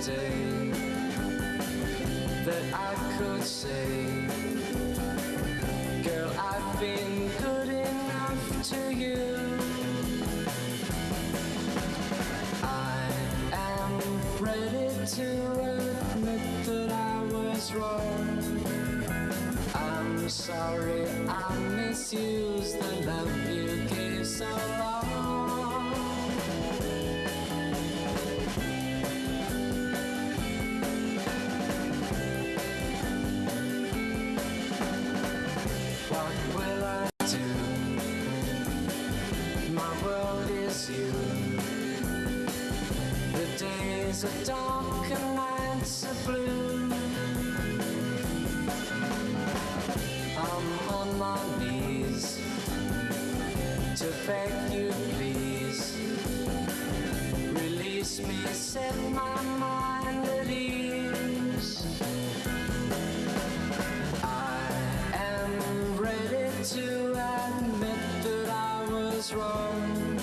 day that I could say, girl, I've been good enough to you. I am ready to admit that I was wrong. I'm sorry I misused the love you gave so long. What will I do? My world is you. The days are dark and nights are blue. I'm on my knees to beg you please. Release me, set my mind at ease. I am ready to admit that I was wrong.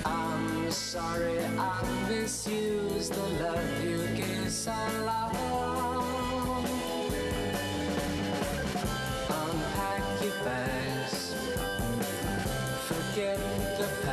I'm sorry I misused the love you gave so long. Unpack your bags, forget the past.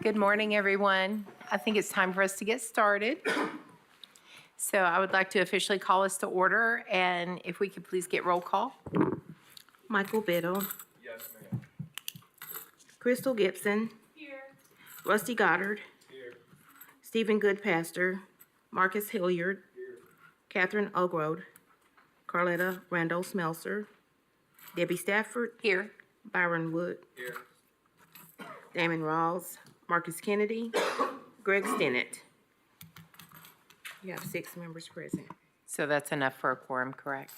Good morning, everyone. I think it's time for us to get started. So I would like to officially call us to order, and if we could please get roll call. Michael Biddle. Yes, ma'am. Crystal Gibson. Here. Rusty Goddard. Here. Stephen Goodpaster. Marcus Hilliard. Here. Catherine Ogrode. Carletta Randall Smelser. Debbie Stafford. Here. Byron Wood. Here. Damon Rawls. Marcus Kennedy. Greg Stennett. You have 6 members present. So that's enough for a quorum, correct?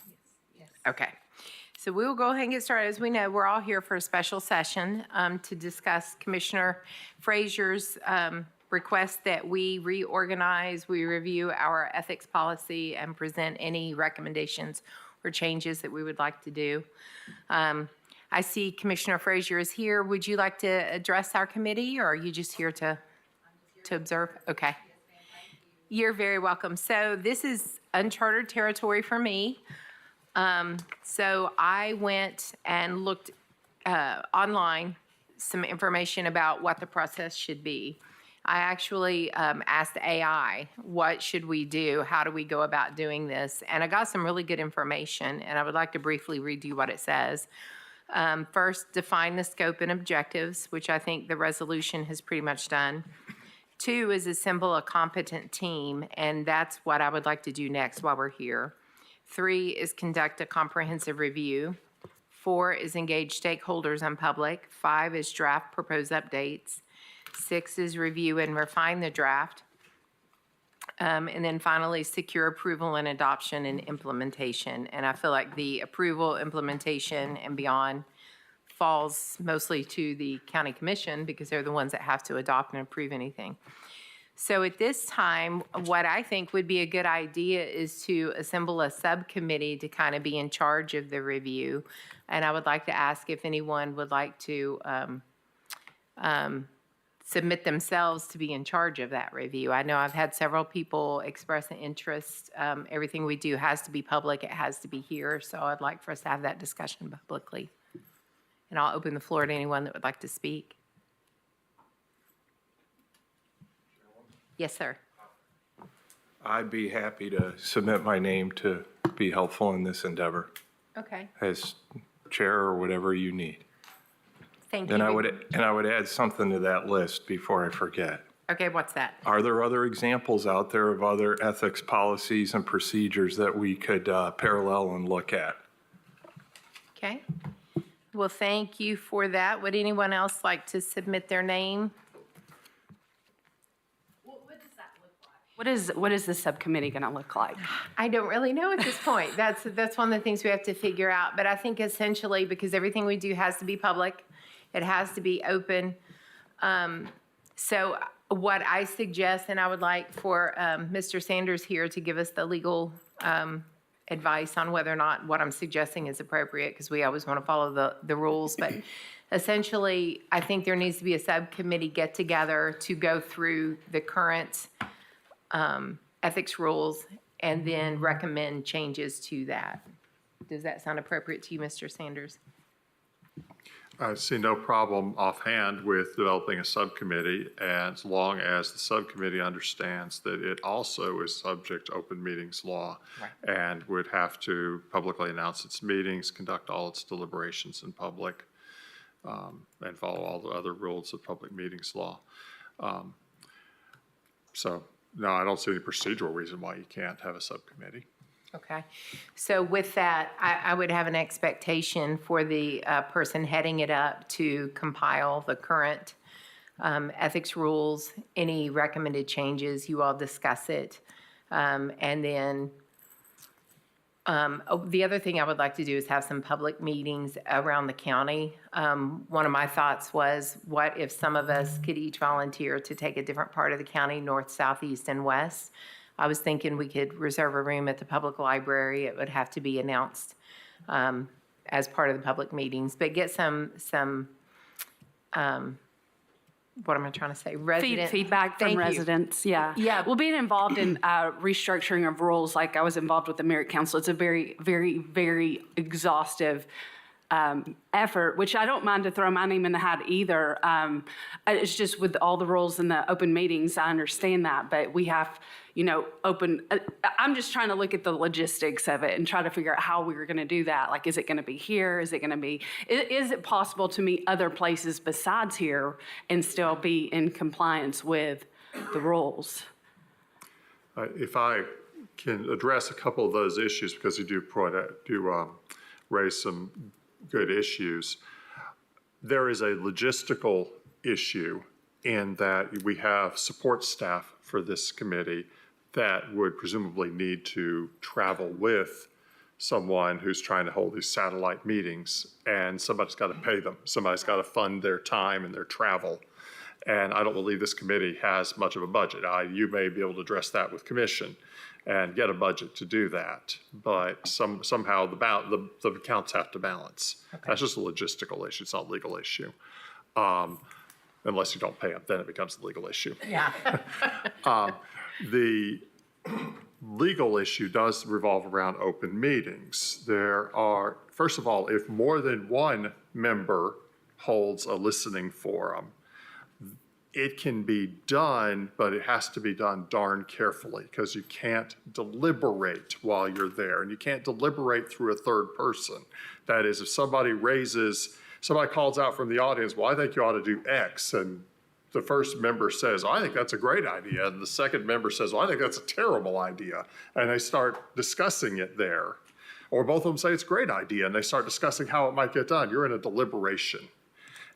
Yes. Okay. So we will go ahead and get started. As we know, we're all here for a special session to discuss Commissioner Frazier's request that we reorganize, we review our ethics policy, and present any recommendations or changes that we would like to do. I see Commissioner Frazier is here. Would you like to address our committee, or are you just here to observe? Okay. You're very welcome. So this is uncharted territory for me. So I went and looked online, some information about what the process should be. I actually asked AI, what should we do? How do we go about doing this? And I got some really good information, and I would like to briefly read you what it says. First, define the scope and objectives, which I think the resolution has pretty much done. 2 is assemble a competent team, and that's what I would like to do next while we're here. 3 is conduct a comprehensive review. 4 is engage stakeholders and public. 5 is draft proposed updates. 6 is review and refine the draft. And then finally, secure approval and adoption and implementation. And I feel like the approval, implementation, and beyond falls mostly to the county commission because they're the ones that have to adopt and approve anything. So at this time, what I think would be a good idea is to assemble a subcommittee to kind of be in charge of the review. And I would like to ask if anyone would like to submit themselves to be in charge of that review. I know I've had several people express an interest. Everything we do has to be public. It has to be here. So I'd like for us to have that discussion publicly. And I'll open the floor to anyone that would like to speak. Yes, sir. I'd be happy to submit my name to be helpful in this endeavor Okay. as chair or whatever you need. Thank you. And I would add something to that list before I forget. Okay, what's that? Are there other examples out there of other ethics policies and procedures that we could parallel and look at? Okay. Well, thank you for that. Would anyone else like to submit their name? What does that look like? What is the subcommittee going to look like? I don't really know at this point. That's one of the things we have to figure out. But I think essentially, because everything we do has to be public, it has to be open. So what I suggest, and I would like for Mr. Sanders here to give us the legal advice on whether or not what I'm suggesting is appropriate, because we always want to follow the rules. But essentially, I think there needs to be a subcommittee get-together to go through the current ethics rules and then recommend changes to that. Does that sound appropriate to you, Mr. Sanders? I see no problem offhand with developing a subcommittee as long as the subcommittee understands that it also is subject to open meetings law and would have to publicly announce its meetings, conduct all its deliberations in public, and follow all the other rules of public meetings law. So, no, I don't see any procedural reason why you can't have a subcommittee. Okay. So with that, I would have an expectation for the person heading it up to compile the current ethics rules, any recommended changes, you all discuss it. And then the other thing I would like to do is have some public meetings around the county. One of my thoughts was, what if some of us could each volunteer to take a different part of the county, north, south, east, and west? I was thinking we could reserve a room at the public library. It would have to be announced as part of the public meetings, but get some what am I trying to say? Feedback from residents, yeah. Yeah. Well, being involved in restructuring of rules, like I was involved with the Merit Council, it's a very, very, very exhaustive effort, which I don't mind to throw my name in the hat either. It's just with all the rules in the open meetings, I understand that, but we have, I'm just trying to look at the logistics of it and try to figure out how we were going to do that. Like, is it going to be here? Is it possible to meet other places besides here and still be in compliance with the rules? If I can address a couple of those issues, because you do raise some good issues. There is a logistical issue in that we have support staff for this committee that would presumably need to travel with someone who's trying to hold these satellite meetings, and somebody's got to pay them. Somebody's got to fund their time and their travel. And I don't believe this committee has much of a budget. You may be able to address that with commission and get a budget to do that. But somehow the accounts have to balance. Okay. That's just a logistical issue. It's not a legal issue. Unless you don't pay them, then it becomes a legal issue. Yeah. The legal issue does revolve around open meetings. There are, first of all, if more than one member holds a listening forum, it can be done, but it has to be done darn carefully, because you can't deliberate while you're there, and you can't deliberate through a third person. That is, if somebody calls out from the audience, well, I think you ought to do X, and the first member says, I think that's a great idea, and the second member says, well, I think that's a terrible idea, and they start discussing it there. Or both of them say it's a great idea, and they start discussing how it might get done. You're in a deliberation.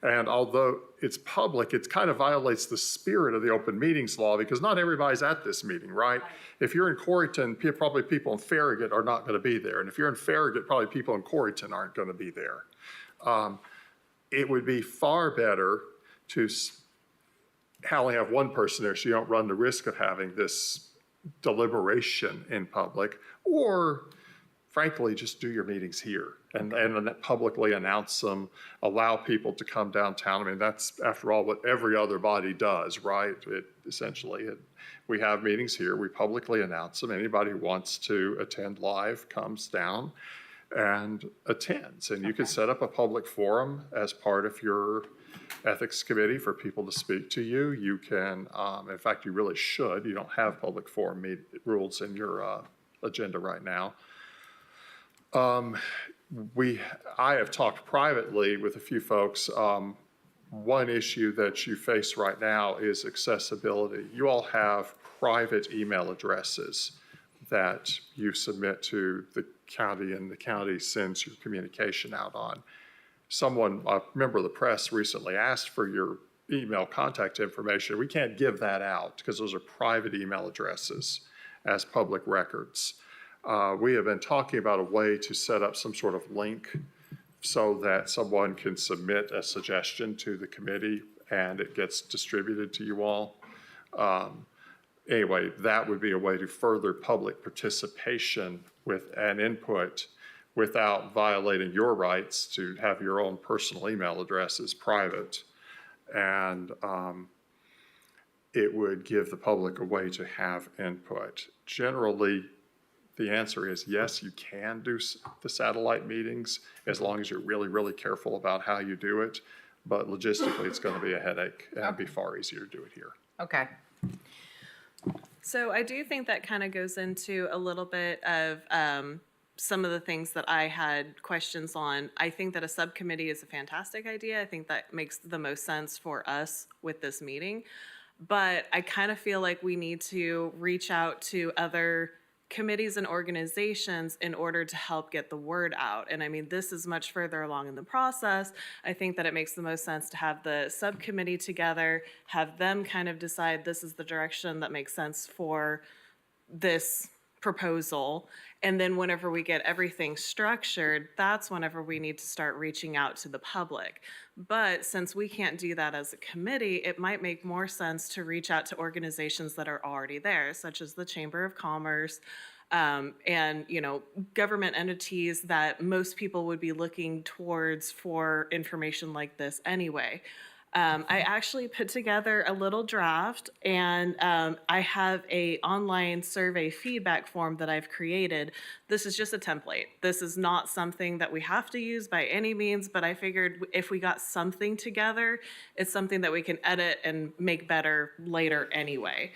And although it's public, it kind of violates the spirit of the open meetings law, because not everybody's at this meeting, right? If you're in Coreyton, probably people in Farragut are not going to be there. And if you're in Farragut, probably people in Coreyton aren't going to be there. It would be far better to only have one person there, so you don't run the risk of having this deliberation in public, or frankly, just do your meetings here and publicly announce them, allow people to come downtown. I mean, that's, after all, what every other body does, right? We have meetings here, we publicly announce them. Anybody who wants to attend live comes down and attends. And you can set up a public forum as part of your ethics committee for people to speak to you. You can, in fact, you really should. You don't have public forum rules in your agenda right now. I have talked privately with a few folks. One issue that you face right now is accessibility. You all have private email addresses that you submit to the county, and the county sends your communication out on. A member of the press recently asked for your email contact information. We can't give that out because those are private email addresses as public records. We have been talking about a way to set up some sort of link so that someone can submit a suggestion to the committee and it gets distributed to you all. Anyway, that would be a way to further public participation with an input without violating your rights to have your own personal email addresses private. And it would give the public a way to have input. Generally, the answer is yes, you can do the satellite meetings as long as you're really, really careful about how you do it. But logistically, it's going to be a headache, and it'd be far easier to do it here. Okay. So I do think that kind of goes into a little bit of some of the things that I had questions on. I think that a subcommittee is a fantastic idea. I think that makes the most sense for us with this meeting. But I kind of feel like we need to reach out to other committees and organizations in order to help get the word out. And I mean, this is much further along in the process. I think that it makes the most sense to have the subcommittee together, have them kind of decide this is the direction that makes sense for this proposal. And then whenever we get everything structured, that's whenever we need to start reaching out to the public. But since we can't do that as a committee, it might make more sense to reach out to organizations that are already there, such as the Chamber of Commerce, and, you know, government entities that most people would be looking towards for information like this anyway. I actually put together a little draft, and I have a online survey feedback form that I've created. This is just a template. This is not something that we have to use by any means, but I figured if we got something together, it's something that we can edit and make better later anyway.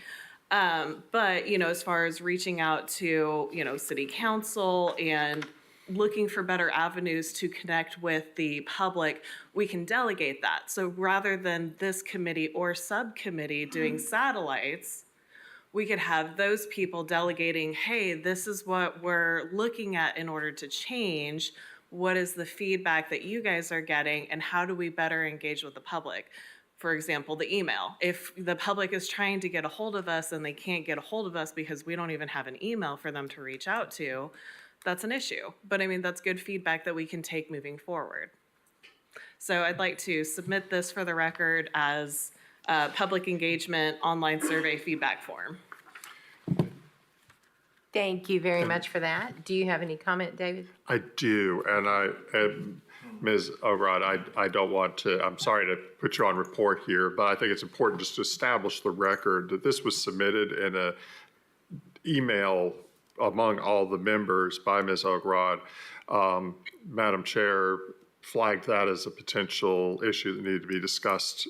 But, as far as reaching out to, city council and looking for better avenues to connect with the public, we can delegate that. So rather than this committee or subcommittee doing satellites, we could have those people delegating, hey, this is what we're looking at in order to change. What is the feedback that you guys are getting, and how do we better engage with the public? For example, the email. If the public is trying to get a hold of us and they can't get a hold of us because we don't even have an email for them to reach out to, that's an issue. But I mean, that's good feedback that we can take moving forward. So I'd like to submit this for the record as a public engagement online survey feedback form. Thank you very much for that. Do you have any comment, David? I do, and Ms. O'Rod, I don't want to, I'm sorry to put you on report here, but I think it's important just to establish the record that this was submitted in a email among all the members by Ms. O'Rod. Madam Chair flagged that as a potential issue that needed to be discussed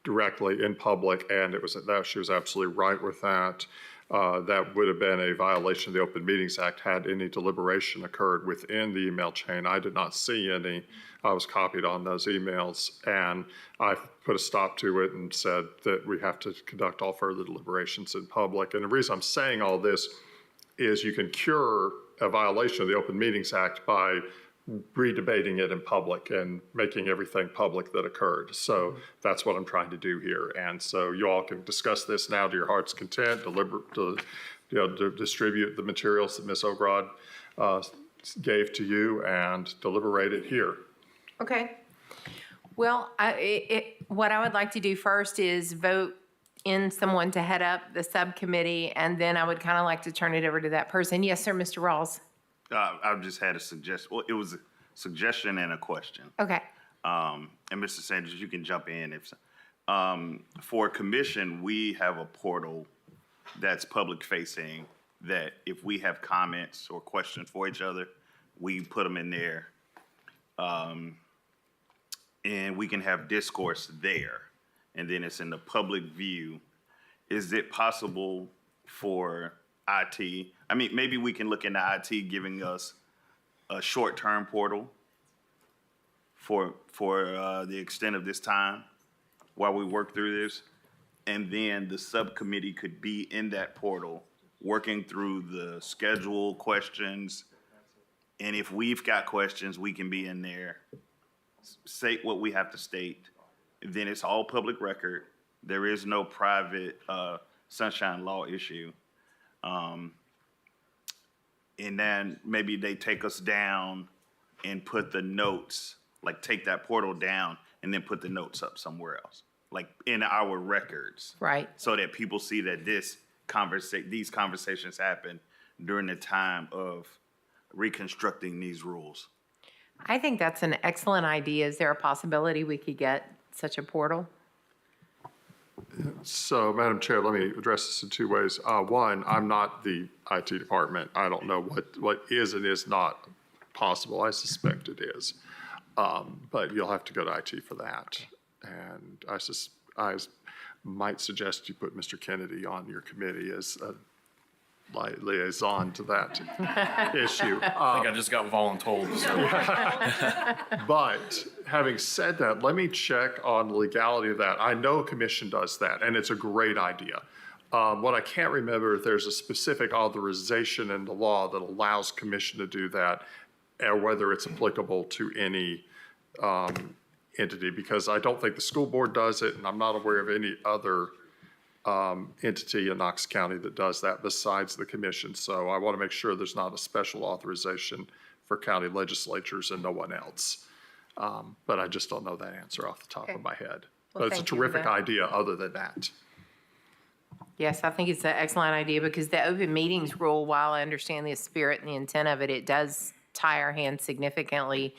directly in public, and it was that she was absolutely right with that. That would have been a violation of the Open Meetings Act had any deliberation occurred within the email chain. I did not see any. I was copied on those emails, and I put a stop to it and said that we have to conduct all further deliberations in public. And the reason I'm saying all this is you can cure a violation of the Open Meetings Act by redebating it in public and making everything public that occurred. So that's what I'm trying to do here. And so you all can discuss this now to your heart's content, distribute the materials that Ms. O'Grod gave to you and deliberate it here. Okay. Well, what I would like to do first is vote in someone to head up the subcommittee, and then I would kind of like to turn it over to that person. Yes, sir, Mr. Rawls. I've just had a suggestion. Well, it was a suggestion and a question. Okay. And Mr. Sanders, you can jump in if for commission, we have a portal that's public facing that if we have comments or questions for each other, we put them in there. And we can have discourse there. And then it's in the public view. Is it possible for IT? I mean, maybe we can look into IT giving us a short-term portal for the extent of this time while we work through this. And then the subcommittee could be in that portal working through the schedule questions. And if we've got questions, we can be in there, state what we have to state. Then it's all public record. There is no private sunshine law issue. And then maybe they take us down and put the notes, like take that portal down and then put the notes up somewhere else, like in our records. Right. So that people see that these conversations happen during the time of reconstructing these rules. I think that's an excellent idea. Is there a possibility we could get such a portal? So, Madam Chair, let me address this in two ways. One, I'm not the IT department. I don't know what is and is not possible. I suspect it is. But you'll have to go to IT for that. And I might suggest you put Mr. Kennedy on your committee as a liaison to that issue. I think I just got voluntold. So. But having said that, let me check on the legality of that. I know a commission does that, and it's a great idea. What I can't remember if there's a specific authorization in the law that allows commission to do that, or whether it's applicable to any entity, because I don't think the school board does it, and I'm not aware of any other entity in Knox County that does that besides the commission. So I want to make sure there's not a special authorization for county legislatures and no one else. But I just don't know that answer off the top of my head. Well, but it's a thank you for terrific that. idea other than that. Yes, I think it's an excellent idea because the open meetings rule, while I understand the spirit and the intent of it, it does tie our hands significantly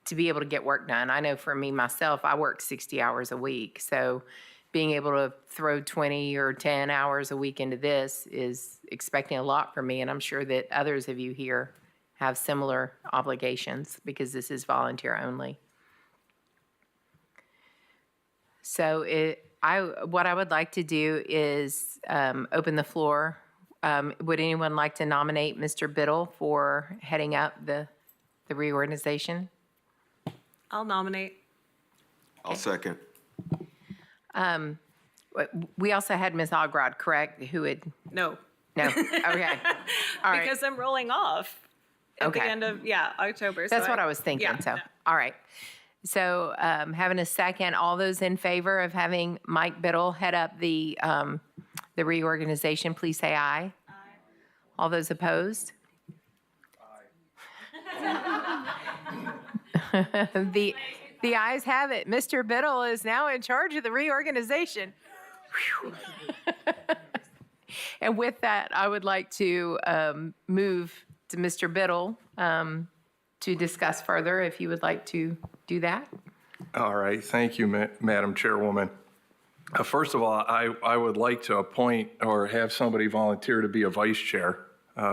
to be able to get work done. I know for me, myself, I work 60 hours a week. So being able to throw 20 or 10 hours a week into this is expecting a lot from me. And I'm sure that others of you here have similar obligations because this is volunteer only. So what I would like to do is open the floor. Would anyone like to nominate Mr. Biddle for heading up the reorganization? I'll nominate. I'll second. We also had Ms. Algrod, correct, who had, No, no, okay. All right, because I'm rolling off at the Okay. end of, October. so that's what I was thinking, yeah, so, no. all right. So having a second, all those in favor of having Mike Biddle head up the reorganization, please say aye. Aye. All those opposed? Aye. The ayes have it. Mr. Biddle is now in charge of the reorganization. Whew. And with that, I would like to move to Mr. Biddle to discuss further, if you would like to do that. All right, thank you, Madam Chairwoman. First of all, I would like to appoint or have somebody volunteer to be a vice chair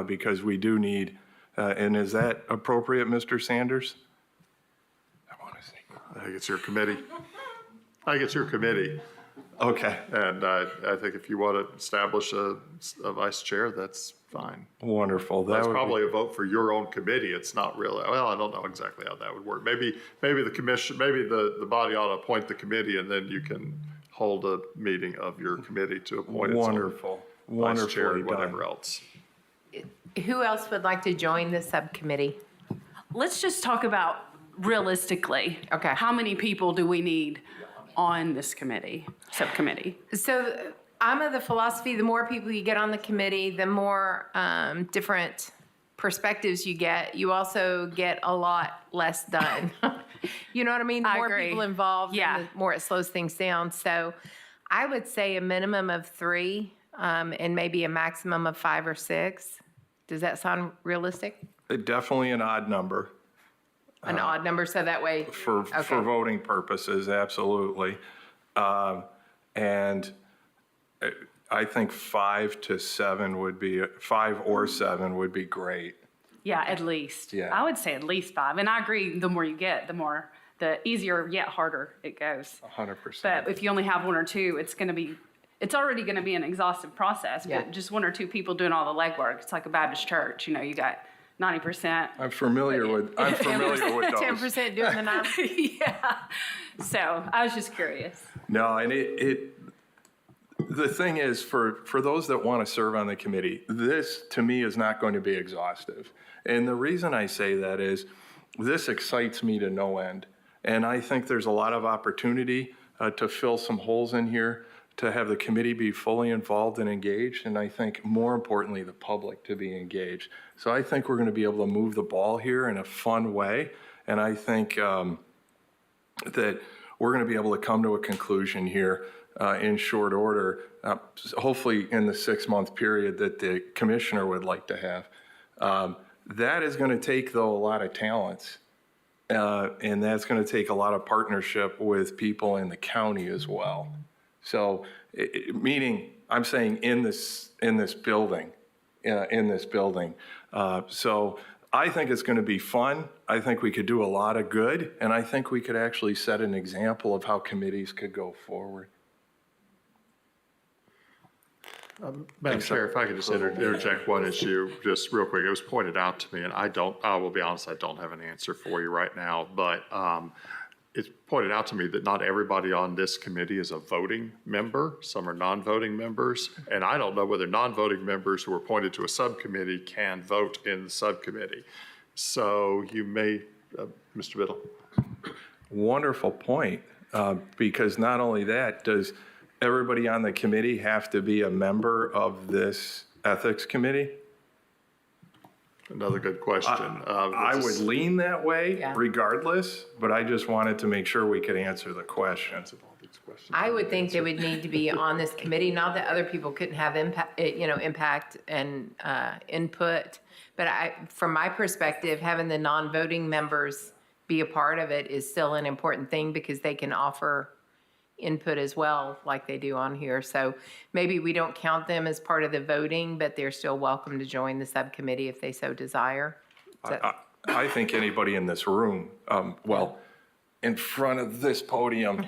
because we do need, and is that appropriate, Mr. Sanders? I think it's your committee. I think it's your committee. Okay, And I think if you want to establish a vice chair, that's fine. wonderful. That That's would be- probably a vote for your own committee. It's not really, well, I don't know exactly how that would work. Maybe the commission, maybe the body ought to appoint the committee and then you can hold a meeting of your committee to appoint its own Wonderful, vice chair wonderfully and whatever done. else. Who else would like to join the subcommittee? Let's just talk about realistically. Okay. How many people do we need on this subcommittee? So I'm of the philosophy, the more people you get on the committee, the more different perspectives you get. You also get a lot less done. You know what I mean? The I more agree. people involved, Yeah. the more it slows things down. So I would say a minimum of 3 and maybe a maximum of 5 or 6. Does that sound realistic? Definitely an odd number An odd number, so that way. for Okay. voting purposes, absolutely. And I think 5 to 7 would be, 5 or 7 would be great. Yeah, at least. Yeah. I would say at least 5. And I agree, the more you get, the easier yet harder it goes. 100%. But if you only have 1 or 2, it's already going to be an exhaustive process. Yeah. But just 1 or 2 people doing all the legwork, it's like a Baptist church. You got 90%. I'm familiar with those. 10% doing the 9. Yeah. So I was just curious. No, and the thing is, for those that want to serve on the committee, this, to me, is not going to be exhaustive. And the reason I say that is, this excites me to no end. And I think there's a lot of opportunity to fill some holes in here, to have the committee be fully involved and engaged, and I think, more importantly, the public to be engaged. So I think we're going to be able to move the ball here in a fun way, and I think that we're going to be able to come to a conclusion here in short order, hopefully in the 6-month period that the commissioner would like to have. That is going to take, though, a lot of talents, and that's going to take a lot of partnership with people in the county as well. So, meaning, I'm saying in this building. So I think it's going to be fun. I think we could do a lot of good, and I think we could actually set an example of how committees could go forward. Madam Chair, if I could just interject one issue, just real quick. It was pointed out to me, and I will be honest, I don't have an answer for you right now, but it's pointed out to me that not everybody on this committee is a voting member. Some are non-voting members, and I don't know whether non-voting members who are appointed to a subcommittee can vote in the subcommittee. So you may, Mr. Biddle. Wonderful point, because not only that, does everybody on the committee have to be a member of this ethics committee? Another good question. I would lean that way Yeah. regardless, but I just wanted to make sure we could answer the question. I would think they would need to be on this committee, not that other people couldn't have impact and input. But from my perspective, having the non-voting members be a part of it is still an important thing because they can offer input as well, like they do on here. So maybe we don't count them as part of the voting, but they're still welcome to join the subcommittee if they so desire. I think anybody in this room, well, in front of this podium,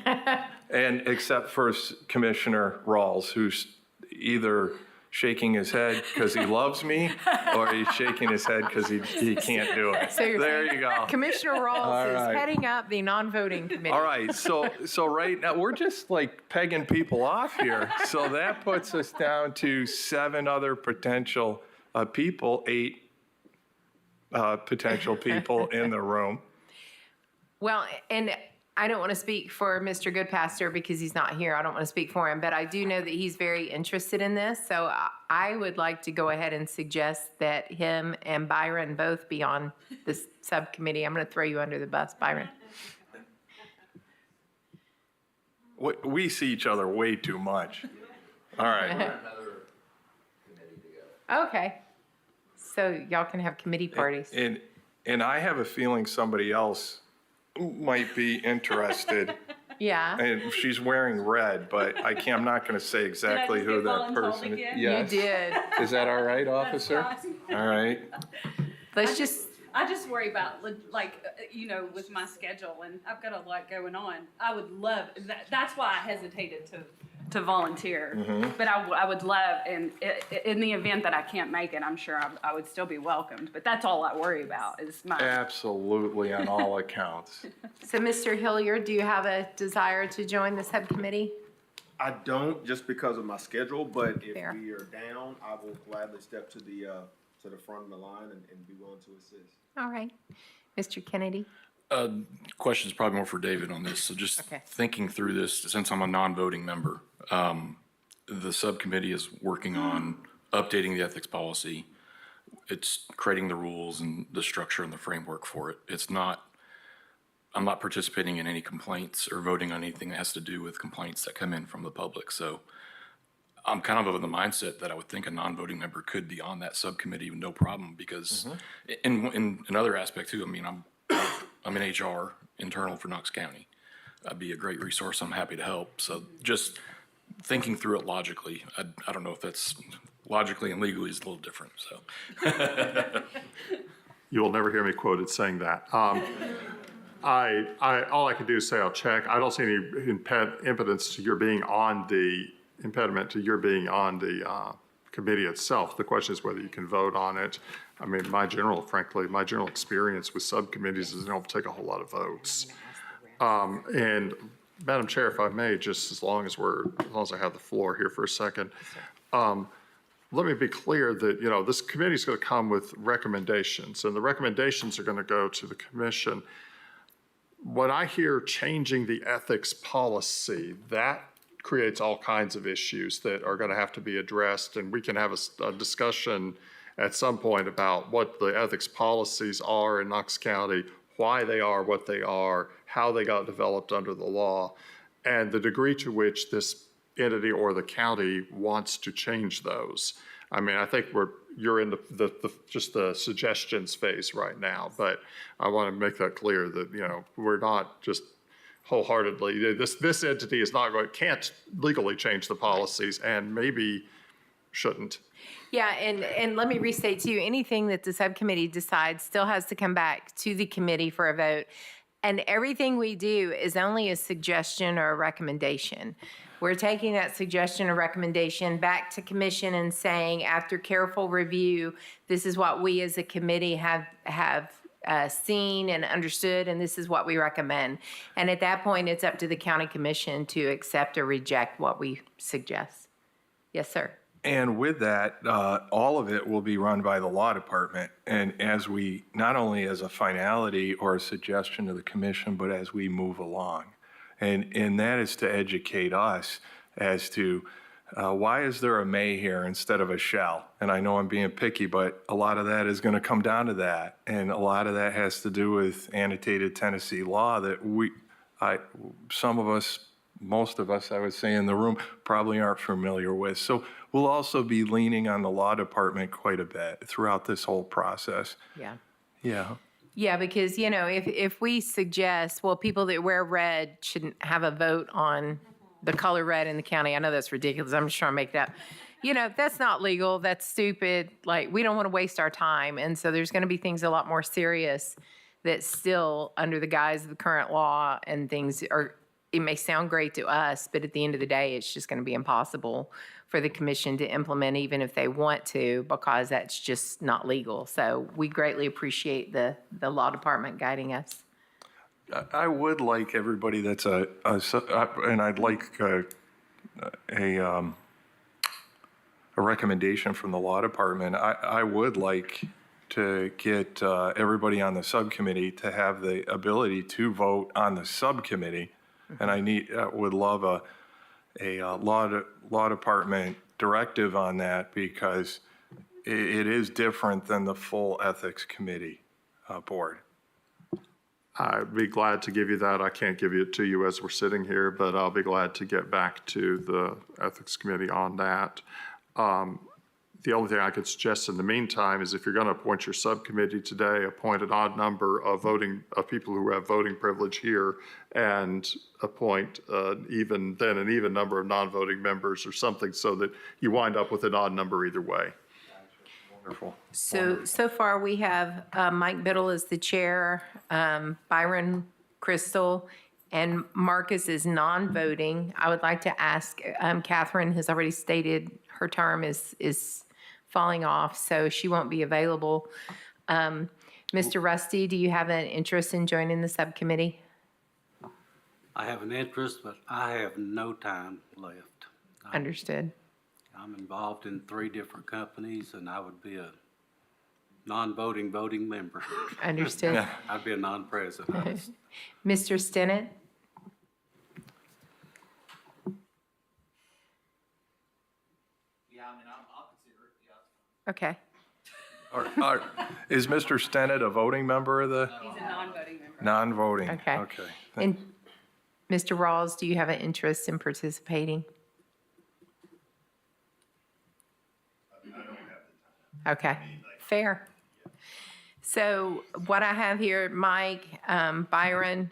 and except for Commissioner Rawls, who's either shaking his head because he loves me, or he's shaking his head because he can't do it. So you're There saying you go. Commissioner Rawls All is right. heading up the non-voting committee. All right, so right now, we're just like pegging people off here. So that puts us down to 7 other potential people, 8 potential people in the room. Well, and I don't want to speak for Mr. Goodpaster because he's not here. I don't want to speak for him, but I do know that he's very interested in this. So I would like to go ahead and suggest that him and Byron both be on this subcommittee. I'm going to throw you under the bus, Byron. We see each other way too much. All right. Okay. So y'all can have committee parties. And I have a feeling somebody else might be interested. Yeah, And she's wearing red, but I'm not going to say exactly who that person is. you Yes. did. Is that all right, officer? All right. Let's just, I just worry about, with my schedule, and I've got a lot going on. I would love, that's why I hesitated to volunteer. But I would love, and in the event that I can't make it, I'm sure I would still be welcomed. But that's all I worry about is my. Absolutely, on all accounts. so Mr. Hilliard, do you have a desire to join the subcommittee? I don't, just because of my schedule, but if Fair. we are down, I will gladly step to the front of the line and be willing to assist. All right. Mr. Kennedy? Question's probably more for David on this. So just Okay. thinking through this, since I'm a non-voting member, the subcommittee is working on updating the ethics policy. It's creating the rules and the structure and the framework for it. I'm not participating in any complaints or voting on anything that has to do with complaints that come in from the public. So I'm kind of the mindset that I would think a non-voting member could be on that subcommittee with no problem because in another aspect too, I mean, I'm in HR, internal for Knox County. I'd be a great resource. I'm happy to help. So just thinking through it logically, I don't know if that's logically and legally is a little different, so. You will never hear me quoted saying that. All I can do is say I'll check. I don't see any impediment to your being on the committee itself. The question is whether you can vote on it. I mean, my general experience with subcommittees is they don't take a whole lot of votes. And Madam Chair, if I may, just as long as I have the floor here for a second, let me be clear that, this committee is going to come with recommendations, and the recommendations are going to go to the commission. When I hear changing the ethics policy, that creates all kinds of issues that are going to have to be addressed, and we can have a discussion at some point about what the ethics policies are in Knox County, why they are what they are, how they got developed under the law, and the degree to which this entity or the county wants to change those. I mean, I think you're in just the suggestions phase right now, but I want to make that clear that, we're not just wholeheartedly, this entity can't legally change the policies and maybe shouldn't. Yeah, and let me restate to you, anything that the subcommittee decides still has to come back to the committee for a vote. And everything we do is only a suggestion or a recommendation. We're taking that suggestion or recommendation back to commission and saying, after careful review, this is what we as a committee have seen and understood, and this is what we recommend. And at that point, it's up to the county commission to accept or reject what we suggest. Yes, sir. And with that, all of it will be run by the law department. And as we, not only as a finality or a suggestion to the commission, but as we move along. And that is to educate us as to why is there a may here instead of a shall? And I know I'm being picky, but a lot of that is going to come down to that. And a lot of that has to do with annotated Tennessee law that some of us, most of us, I would say in the room, probably aren't familiar with. So we'll also be leaning on the law department quite a bit throughout this whole process. Yeah. Yeah. Yeah, because, you know, if we suggest, well, people that wear red shouldn't have a vote on the color red in the county, I know that's ridiculous, I'm just trying to make it up. You know, that's not legal, that's stupid, like, we don't want to waste our time, and so there's going to be things a lot more serious that still, under the guise of the current law and things are, it may sound great to us, but at the end of the day, it's just going to be impossible for the commission to implement even if they want to, because that's just not legal. So we greatly appreciate the law department guiding us. I would like everybody that's and I'd like a recommendation from the law department. I would like to get everybody on the subcommittee to have the ability to vote on the subcommittee. And would love a law department directive on that, because it is different than the full ethics committee board. I'd be glad to give you that. I can't give it to you as we're sitting here, but I'll be glad to get back to the Ethics Committee on that. The only thing I could suggest in the meantime is if you're going to appoint your subcommittee today, appoint an odd number of people who have voting privilege here, and appoint an even number of non-voting members or something, so that you wind up with an odd number either way. Wonderful. So far we have Mike Biddle as the chair, Byron Crystal, and Marcus is non-voting. I would like to ask, Catherine has already stated her term is falling off, so she won't be available. Mr. Rusty, do you have an interest in joining the subcommittee? I have an interest, but I have no time left. Understood. I'm involved in 3 different companies, and I would be a non-voting voting member. Understood. I'd be a non-president. Mr. Stinnett? I'll consider it, Okay. Is Mr. Stennett a voting member of the? He's a non-voting member. Non-voting. Okay. Okay. And Mr. Rawls, do you have an interest in participating? Okay, fair. So what I have here, Mike, Byron,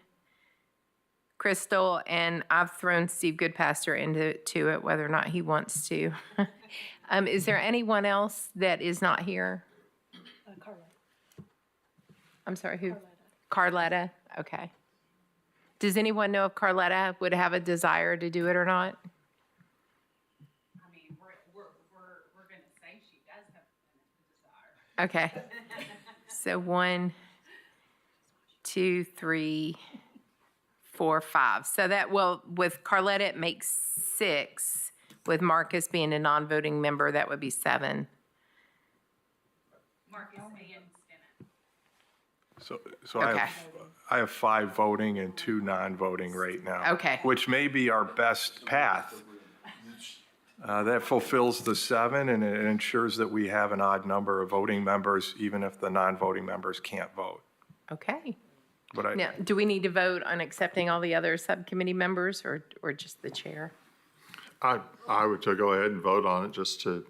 Crystal, and I've thrown Steve Goodpaster into it, whether or not he wants to. Is there anyone else that is not here? Carletta. I'm sorry, who? Carletta, okay. Does anyone know if Carletta would have a desire to do it or not? I mean, we're going to say she does have a desire. Okay. So 1, 2, 3, 4, 5. So that will, with Carletta, it makes 6. With Marcus being a non-voting member, that would be 7. Marcus and Stinnett. So Okay. I have 5 voting and 2 non-voting right now. Okay. Which may be our best path. That fulfills the 7, and it ensures that we have an odd number of voting members, even if the non-voting members can't vote. Okay. But Now, do we need to vote on accepting all the other subcommittee members or just the chair? I would go ahead and vote on it just to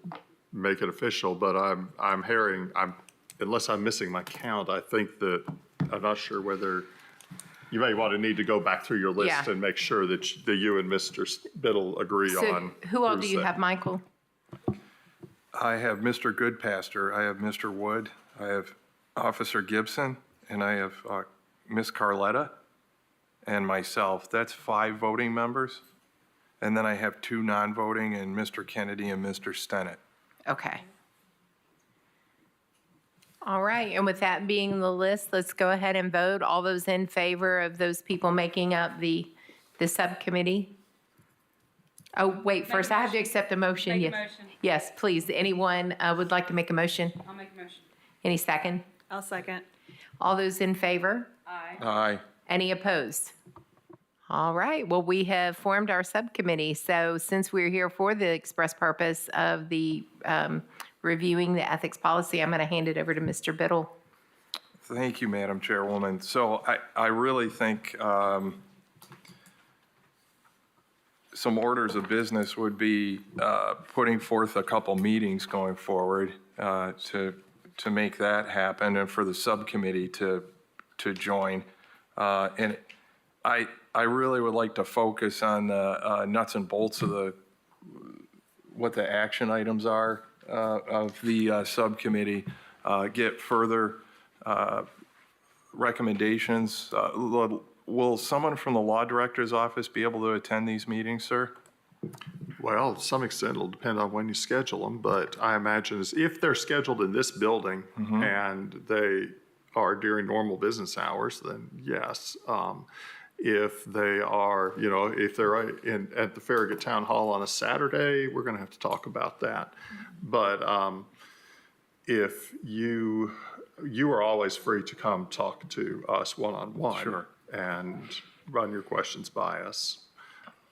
make it official, but unless I'm missing my count, I think that, I'm not sure whether, you may need to go back through your list Yeah. and make sure that you and Mr. Biddle agree So on. who all do who's you that. have, Michael? I have Mr. Goodpaster, I have Mr. Wood, I have Officer Gibson, and I have Ms. Carletta and myself. That's 5 voting members. And then I have 2 non-voting, and Mr. Kennedy and Mr. Stennett. Okay. All right, and with that being the list, let's go ahead and vote. All those in favor of those people making up the subcommittee? Oh, wait, first I have to accept a motion. Make a Yes. motion. Yes, please. Anyone would like to make a motion? I'll make a motion. Any second? I'll second. All those in favor? Aye. Aye. Any opposed? All right, well, we have formed our subcommittee. So since we're here for the express purpose of the reviewing the ethics policy, I'm going to hand it over to Mr. Biddle. Thank you, Madam Chairwoman. So I really think some orders of business would be putting forth a couple meetings going forward to make that happen, and for the subcommittee to to join. And I really would like to focus on the nuts and bolts of what the action items are of the subcommittee, get further recommendations. Will someone from the law director's office be able to attend these meetings, sir? Well, to some extent, it'll depend on when you schedule them, but I imagine if they're scheduled in this building and they are during normal business hours, then yes. If they are, if they're at the Farragut Town Hall on a Saturday, we're going to have to talk about that. But if you are always free to come talk to us one-on-one. Sure. And run your questions by us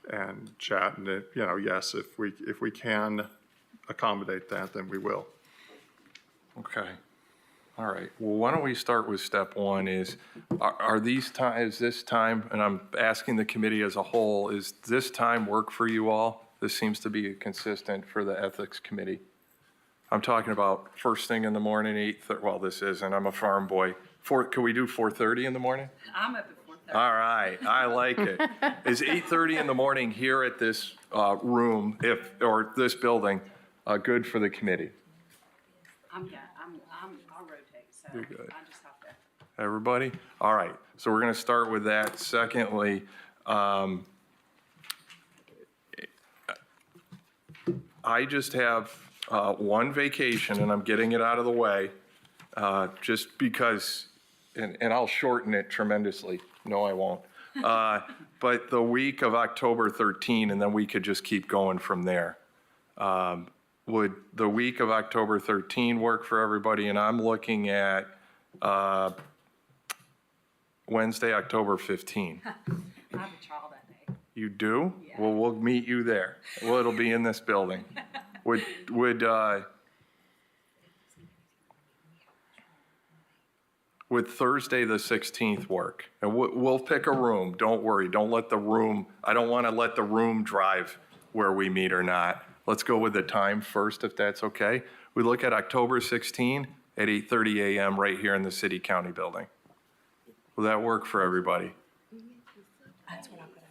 and chat. And, yes, if we can accommodate that, then we will. Okay. All right. Well, why don't we start with step one is this time, and I'm asking the committee as a whole, is this time work for you all? This seems to be consistent for the ethics committee. I'm talking about first thing in the morning, 8:30. Well, this isn't. I'm a farm boy. Can we do 4:30 in the morning? I'm up at 4:30. All right, I like it. Is 8:30 in the morning here at this room, or this building, good for the committee? I'll rotate, so You're good. I just have to. Everybody? All right, so we're going to start with that. Secondly, I just have one vacation, and I'm getting it out of the way, just because, and I'll shorten it tremendously. No, I won't. But the week of October 13, and then we could just keep going from there. Would the week of October 13 work for everybody? And I'm looking at Wednesday, October 15. I have a trial that day. You do? Yeah. Well, we'll meet you there. Well, it'll be in this building. Would Thursday the 16th work? And we'll pick a room. Don't worry. I don't want to let the room drive where we meet or not. Let's go with the time first, if that's okay. We look at October 16 at 8:30 a.m. right here in the city county building. Will that work for everybody? That's what I'm going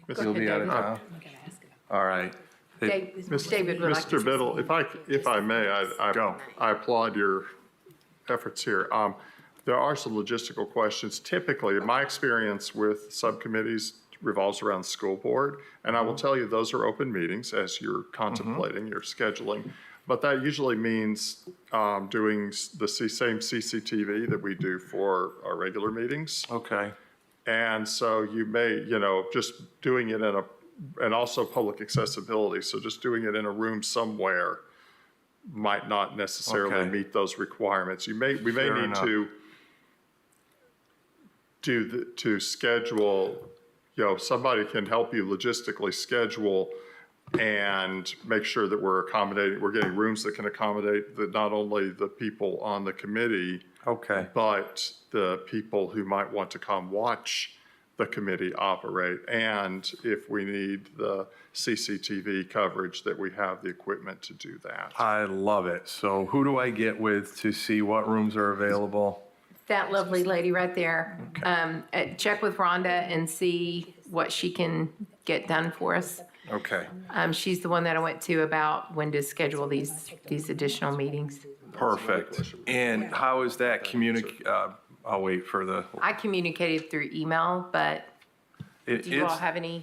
to stay. You'll be out of town? I'm going to ask him. All right. David would like to Mr. say Biddle, if I may, Go. I applaud your efforts here. There are some logistical questions. Typically, in my experience with subcommittees revolves around the school board. And I will tell you, those are open meetings as you're contemplating your scheduling. But that usually means doing the same CCTV that we do for our regular meetings. Okay. And so you may, just doing it and also public accessibility. So just doing it in a room somewhere might not necessarily Okay. meet those requirements. We may Fair need enough. to schedule, somebody can help you logistically schedule and make sure that we're getting rooms that can accommodate not only the people on the committee, Okay. but the people who might want to come watch the committee operate. And if we need the CCTV coverage, that we have the equipment to do that. I love it. So who do I get with to see what rooms are available? that lovely lady right there. Check with Rhonda and see what she can get done for us. Okay. She's the one that I went to about when to schedule these additional meetings. Perfect. And how is that I'll wait for the, I communicated through email, but do you all it's, have any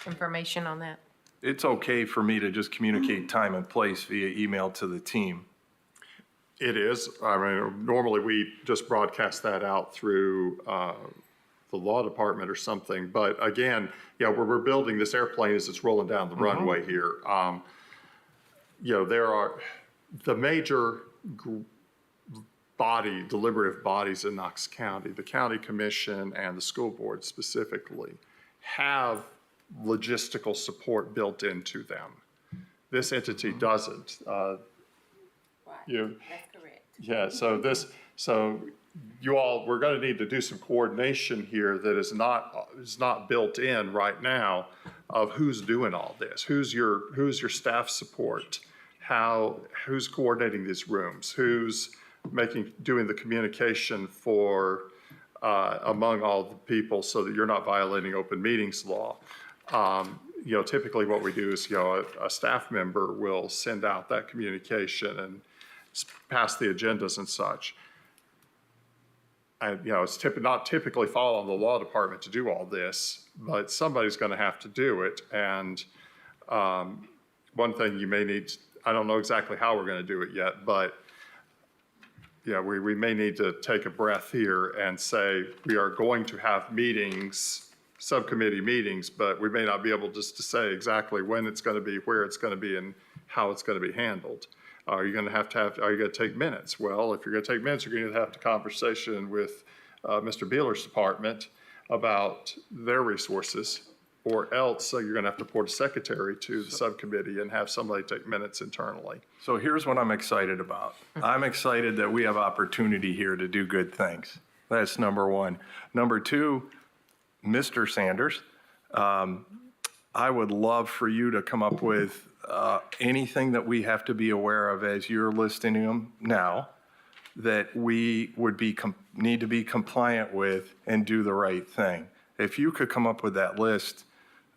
information on that? it's okay for me to just communicate time and place via email to the team. It is. I mean, normally we just broadcast that out through the law department or something. But again, we're building this airplane as it's rolling down the runway here. There are the major deliberative bodies in Knox County, the county commission and the school board specifically, have logistical support built into them. This entity doesn't. That's correct. Yeah, so you all, we're going to need to do some coordination here that is not built in right now of who's doing all this, who's your staff support, who's coordinating these rooms, who's doing the communication for among all the people so that you're not violating open meetings law. Typically what we do is, a staff member will send out that communication and pass the agendas and such. And, it's not typically fall on the law department to do all this, but somebody's going to have to do it. And one thing you may need, I don't know exactly how we're going to do it yet, but we may need to take a breath here and say we are going to have meetings, subcommittee meetings, but we may not be able just to say exactly when it's going to be, where it's going to be, and how it's going to be handled. Are you going to have, are you going to take minutes? Well, if you're going to take minutes, you're going to have a conversation with Mr. Beeler's department about their resources, or else you're going to have to report a secretary to the subcommittee and have somebody take minutes internally. So here's what I'm excited about. I'm excited that we have opportunity here to do good things. That's number one. Number two, Mr. Sanders, I would love for you to come up with anything that we have to be aware of as you're listing them now that we would need to be compliant with and do the right thing. If you could come up with that list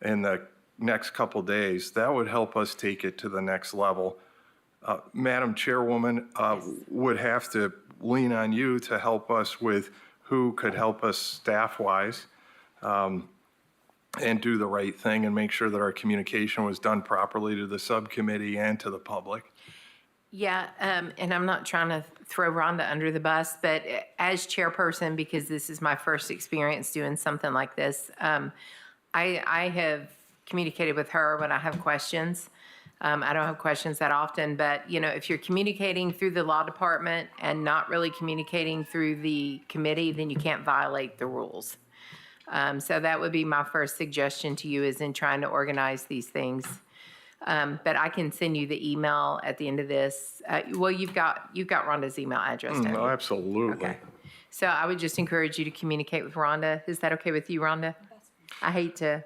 in the next couple days, that would help us take it to the next level. Madam Chairwoman, would have to lean on you to help us with who could help us staff-wise and do the right thing and make sure that our communication was done properly to the subcommittee and to the public. Yeah, and I'm not trying to throw Rhonda under the bus, but as chairperson, because this is my first experience doing something like this, I have communicated with her when I have questions. I don't have questions that often, but if you're communicating through the law department and not really communicating through the committee, then you can't violate the rules. So that would be my first suggestion to you, is in trying to organize these things. But I can send you the email at the end of this. Well, you've got Rhonda's email address, don't you? Oh, absolutely. Okay. So I would just encourage you to communicate with Rhonda. Is that okay with you, Rhonda? I hate to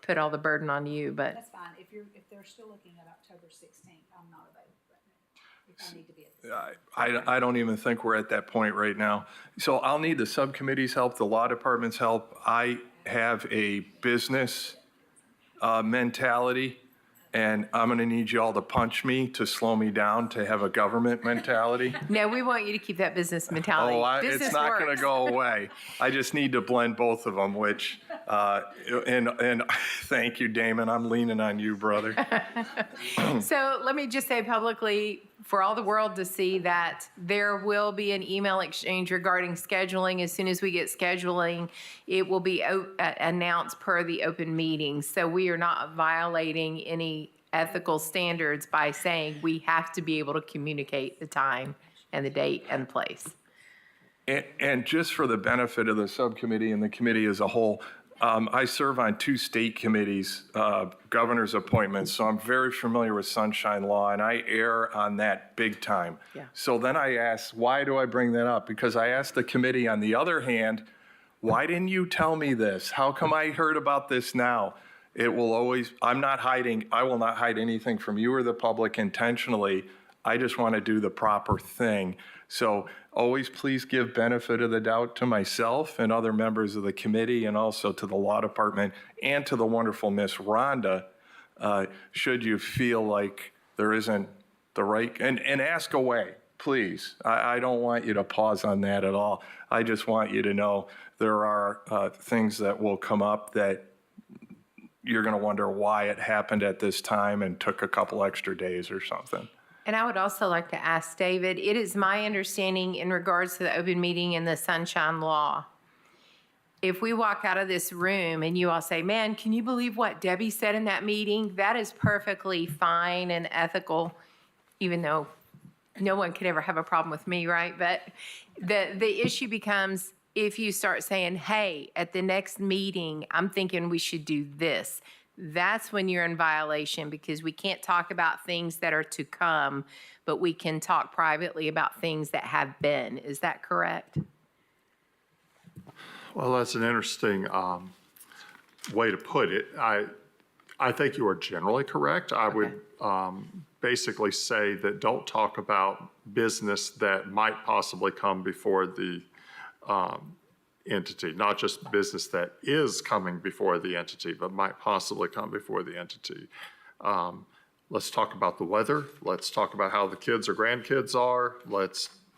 put all the burden on you, but. That's fine. If they're still looking at October 16th, I'm not available right now. If I need to be at the I don't even think we're at that point right now. So I'll need the subcommittee's help, the law department's help. I have a business mentality, and I'm going to need you all to punch me to slow me down to have a government mentality. No, we want you to keep that business mentality. It's not going to go away. I just need to blend both of them, which, and thank you, Damon. I'm leaning on you, brother. So let me just say publicly, for all the world to see, that there will be an email exchange regarding scheduling. As soon as we get scheduling, it will be announced per the open meetings. So we are not violating any ethical standards by saying we have to be able to communicate the time and the date and the place. And just for the benefit of the subcommittee and the committee as a whole, I serve on 2 state committees, governor's appointments, so I'm very familiar with sunshine law, and I err on that big time. Yeah. So then I asked, why do I bring that up? Because I asked the committee, on the other hand, why didn't you tell me this? How come I heard about this now? It will always, I will not hide anything from you or the public intentionally. I just want to do the proper thing. So always please give benefit of the doubt to myself and other members of the committee, and also to the law department and to the wonderful Miss Rhonda, should you feel like there isn't the right, and ask away, please. I don't want you to pause on that at all. I just want you to know there are things that will come up that you're going to wonder why it happened at this time and took a couple extra days or something. And I would also like to ask David, it is my understanding in regards to the open meeting and the sunshine law, if we walk out of this room and you all say, man, can you believe what Debbie said in that meeting? That is perfectly fine and ethical, even though no one could ever have a problem with me, right? But the issue becomes, if you start saying, hey, at the next meeting, I'm thinking we should do this, that's when you're in violation, because we can't talk about things that are to come, but we can talk privately about things that have been. Is that correct? Well, that's an interesting way to put it. I think you are generally correct. I would basically say that don't talk about business that might possibly come before the entity, not just business that is coming before the entity, but might possibly come before the entity. Let's talk about the weather. Let's talk about how the kids or grandkids are.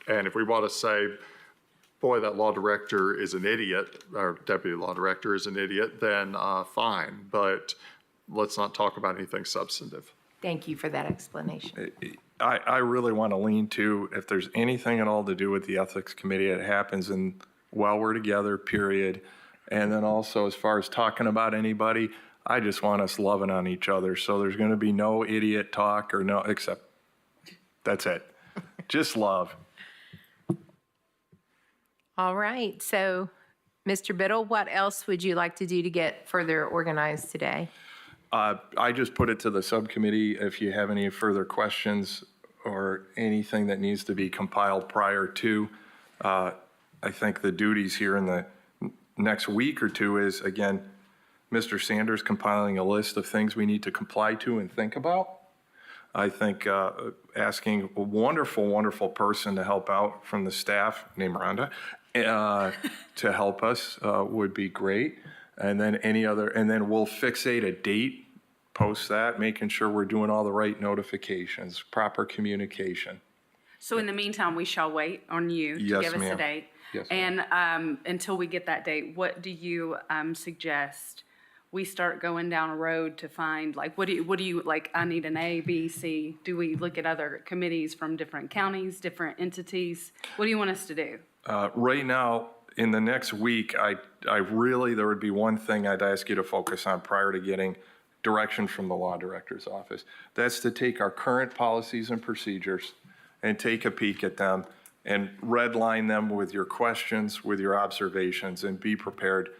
And if we want to say, boy, that law director is an idiot, or deputy law director is an idiot, then fine. But let's not talk about anything substantive. Thank you for that explanation. I really want to lean to, if there's anything at all to do with the Ethics Committee, it happens while we're together, period. And then also, as far as talking about anybody, I just want us loving on each other. So there's going to be no idiot talk except that's it. Just love. All right, so Mr. Biddle, what else would you like to do to get further organized today? I just put it to the subcommittee. If you have any further questions or anything that needs to be compiled prior to, I think the duties here in the next week or two is, again, Mr. Sanders compiling a list of things we need to comply to and think about. I think asking a wonderful, wonderful person to help out from the staff, named Rhonda, to help us would be great. And then and then we'll fixate a date, post that, making sure we're doing all the right notifications, proper communication. So in the meantime, we shall wait on you to Yes, give us a ma'am. date. Yes, And until we get that date, what do you suggest? We start going down a road to find, like, what do you, like, I need an A, B, C. Do we look at other committees from different counties, different entities? What do you want us to do? Right now, in the next week, there would be one thing I'd ask you to focus on prior to getting direction from the law director's office. That's to take our current policies and procedures and take a peek at them and redline them with your questions, with your observations, and be prepared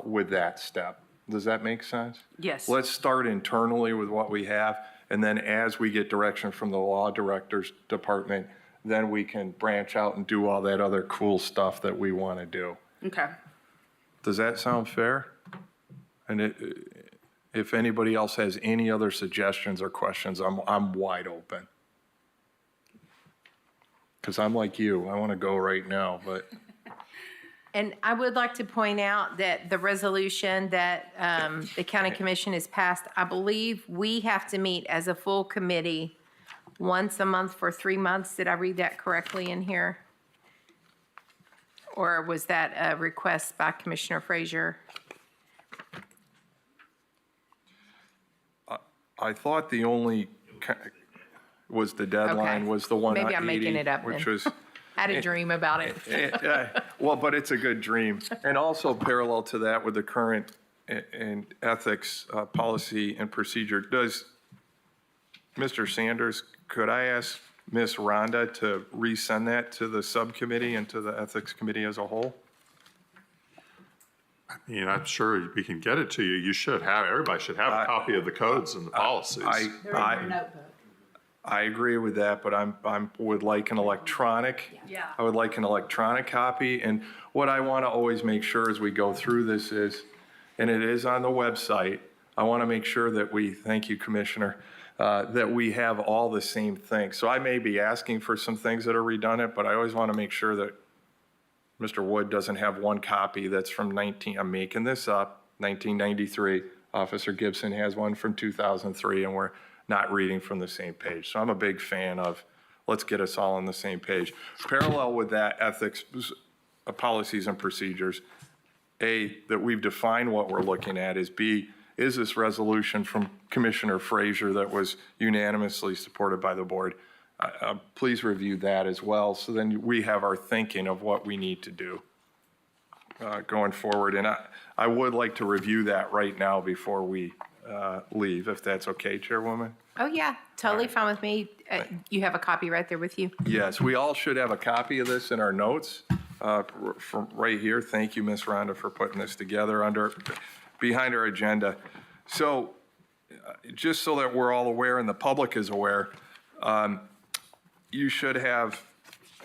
with that step. Does that make sense? Yes. Let's start internally with what we have, and then as we get direction from the law director's department, then we can branch out and do all that other cool stuff that we want to do. Okay. Does that sound fair? And if anybody else has any other suggestions or questions, I'm wide open. Because I'm like you, I want to go right now, but. And I would like to point out that the resolution that the county commission has passed, I believe we have to meet as a full committee once a month for 3 months. Did I read that correctly in here? Or was that a request by Commissioner Frazier? I thought the only was the deadline Okay. was the one on 80. Maybe I'm making it up Which then. was. I had a dream about it. Well, but it's a good dream. And also parallel to that with the current and ethics policy and procedure, does Mr. Sanders, could I ask Ms. Rhonda to resend that to the subcommittee and to the ethics committee as a whole? I mean, I'm sure we can get it to you. Everybody should have a copy of the codes and the policies. I agree with that, but would like an electronic. Yeah. I would like an electronic copy. And what I want to always make sure as we go through this is, and it is on the website, I want to make sure that thank you, Commissioner, that we have all the same things. So I may be asking for some things that are redundant, but I always want to make sure that Mr. Wood doesn't have one copy that's from I'm making this up, 1993. Officer Gibson has one from 2003, and we're not reading from the same page. So I'm a big fan of, let's get us all on the same page. Parallel with that, ethics, policies and procedures, A, that we've defined what we're looking at, is B, is this resolution from Commissioner Frazier that was unanimously supported by the board? Please review that as well, so then we have our thinking of what we need to do going forward. And I would like to review that right now before we leave, if that's okay, Chairwoman? Oh, yeah, totally fine with me. You have a copy right there with you? Yes, we all should have a copy of this in our notes from right here. Thank you, Ms. Rhonda, for putting this together behind our agenda. So just so that we're all aware and the public is aware, you should have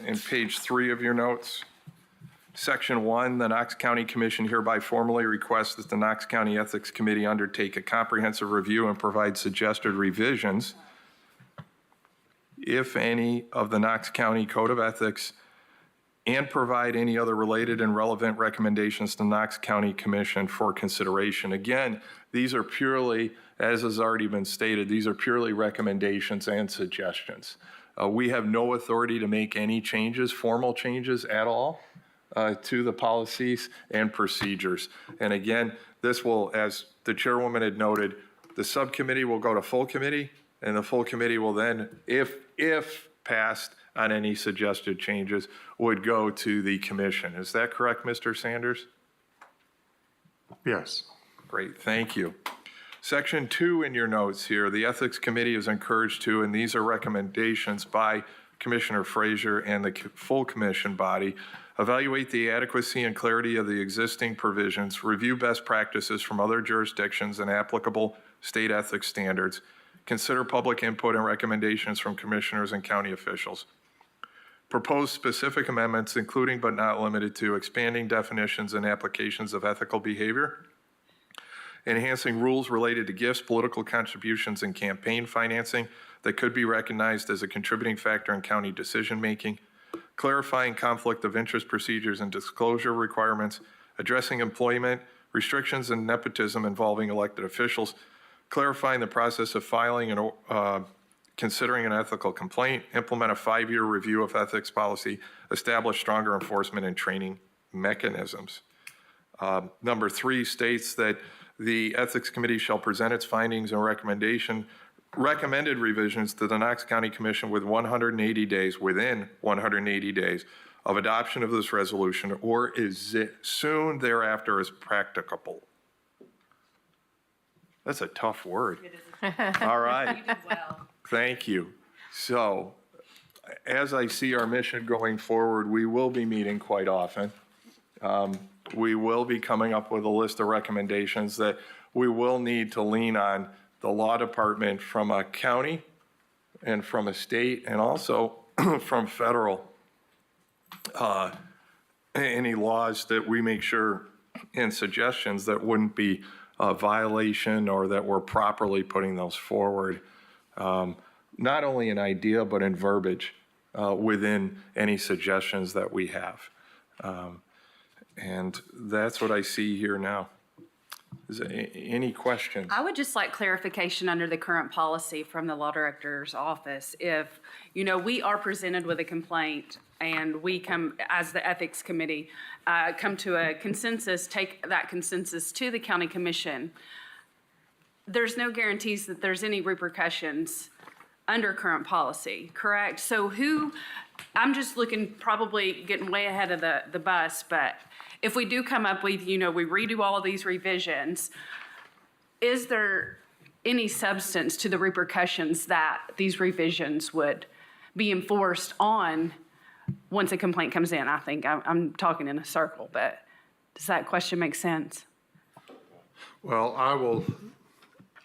in page 3 of your notes, Section 1, the Knox County Commission hereby formally requests that the Knox County Ethics Committee undertake a comprehensive review and provide suggested revisions, if any, of the Knox County Code of Ethics and provide any other related and relevant recommendations to Knox County Commission for consideration. Again, these are purely, as has already been stated, these are purely recommendations and suggestions. We have no authority to make any changes, formal changes at all, to the policies and procedures. And again, this will, as the chairwoman had noted, the subcommittee will go to full committee, and the full committee will then, if passed on any suggested changes, would go to the commission. Is that correct, Mr. Sanders? Yes. Great, thank you. Section 2 in your notes here, the Ethics Committee is encouraged to, and these are recommendations by Commissioner Frazier and the full commission body, evaluate the adequacy and clarity of the existing provisions, review best practices from other jurisdictions and applicable state ethics standards, consider public input and recommendations from commissioners and county officials, propose specific amendments, including but not limited to expanding definitions and applications of ethical behavior, enhancing rules related to gifts, political contributions, and campaign financing that could be recognized as a contributing factor in county decision-making, clarifying conflict of interest procedures and disclosure requirements, addressing employment, restrictions, and nepotism involving elected officials, clarifying the process of filing and considering an ethical complaint, implement a 5-year review of ethics policy, establish stronger enforcement and training mechanisms. Number 3 states that the Ethics Committee shall present its findings and recommended revisions to the Knox County Commission within 180 days of adoption of this resolution, or is it soon thereafter as practicable. That's a tough word. All right. You did well. Thank you. So, as I see our mission going forward, we will be meeting quite often. We will be coming up with a list of recommendations that we will need to lean on the law department from a county and from a state and also from federal. Any laws that we make sure and suggestions that wouldn't be a violation or that we're properly putting those forward. Not only in idea, but in verbiage within any suggestions that we have. And that's what I see here now. Is there any questions? I would just like clarification under the current policy from the law director's office. If, we are presented with a complaint and we come, as the ethics committee, come to a consensus, take that consensus to the county commission, there's no guarantees that there's any repercussions under current policy, correct? So I'm just looking, probably getting way ahead of the bus, but if we do come up with, we redo all of these revisions, is there any substance to the repercussions that these revisions would be enforced on once a complaint comes in? I think I'm talking in a circle, but does that question make sense? Well, I will